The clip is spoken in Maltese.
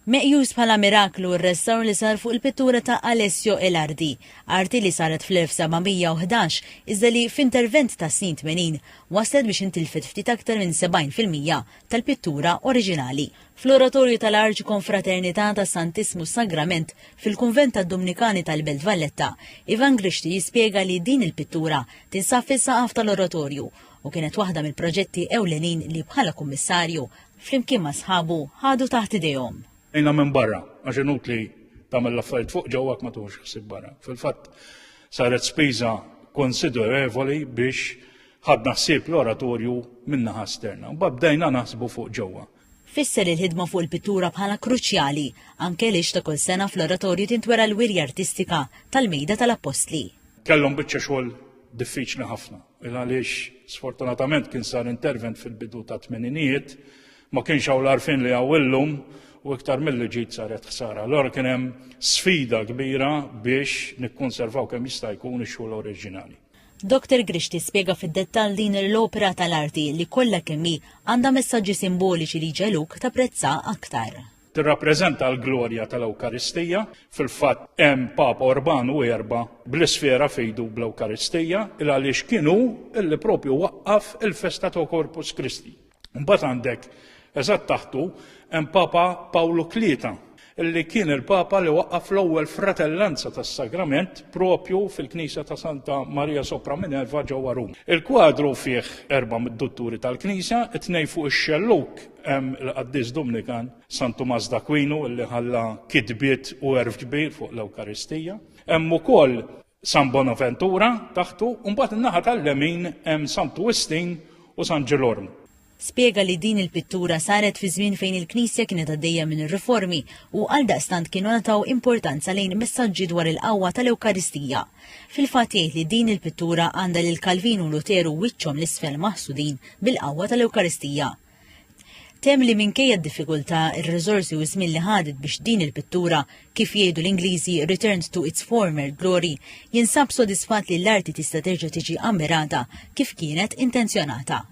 Meqjus bħala miraklu r-restawr li sar fuq il-pittura ta' Alessio Elardi, arti li saret fl-1711 iżda li f'intervent ta' snin 80 waslet biex intilfet ftit aktar minn 70% tal-pittura oriġinali. Fl-oratorju tal-Arċi Konfraternità ta' Santissimo Sagrament fil-Kunvent tad-Dominikani tal-Belt Valletta, Ivan Grishti jispjega li din il-pittura tinsab fis-saqaf tal-oratorju u kienet waħda mill-proġetti ewlenin li bħala kummissarju flimkien ma' sħabu ħadu taħt idejhom. Ejna minn barra, għax inut li tagħmel l-affarijiet fuq ġewwak ma tuħux ħsieb barra. Fil-fatt saret spiża konsiderevoli biex ħadna ħsieb l-oratorju min-naħa esterna. U bdejna naħsbu fuq ġewwa. Fisser il-ħidma fuq il-pittura bħala kruċjali anke lix ta' kull sena fl-oratorju tintwera l-wirja artistika tal-Mejda tal-Apostli. Kellhom biċċa xogħol diffiċli ħafna. Għaliex sfortunatament kien sar intervent fil-bidu ta' tmeninijiet, ma kienx hawn l-arfin li hawn illum u iktar mill-li ġiet saret ħsara. Allora kien hemm sfida kbira biex nikkonservaw kemm jista' jkun ix-xogħol oriġinali. Dr. Grishti spjega fid-dettall din l-opera tal-arti li kollha kemm hi għandha messaġġi simboliċi li ġeluk tapprezza aktar. Tirrappreżenta l-glorja tal-Ewkaristija, fil-fatt hemm Papa Urbanu IV bl-isfera fejdu bl-Ewkaristija il għaliex kienu illi propju waqqaf il-festa ta' Corpus Christi. Mbagħad għandek eżatt taħtu hemm Papa Pawlu III, illi kien il-Papa li waqqaf l-ewwel fratellanza tas-sagrament propju fil-Knisja ta' Santa Marija Sopra Minerva ġewwa Rum. Il-kwadru fih 4 mid-dutturi tal-Knisja, it-tnejn fuq ix-xelluk hemm il-Qaddis Dominikan San Tumas d'Aquino illi ħalla kitbiet u erf kbir fuq l-Ewkaristija. Hemm ukoll San Bonaventura taħtu, u mbagħad in-naħa tal-lemin hemm San Twistin u San Ġilormu. Spjega li din il-pittura saret fi żmien fejn il-Knisja kienet għaddejja minn ir-riformi u għaldaqstant kienu nataw importanza lejn messaġġi dwar il-qawwa tal-Ewkaristija. Fil-fatt jgħid li din il-pittura għandha lil Kalvin u Luteru wiċċhom l-isfel maħsudin bil-qawwa tal-Ewkaristija. Tem li minkejja d-diffikultà, ir-riżorsi u żmien li ħadet biex din il-pittura, kif jgħidu l-Ingliżi returned to its former glory, jinsab sodisfatt li l-arti tista' terġa' tiġi ammirata kif kienet intenzjonata.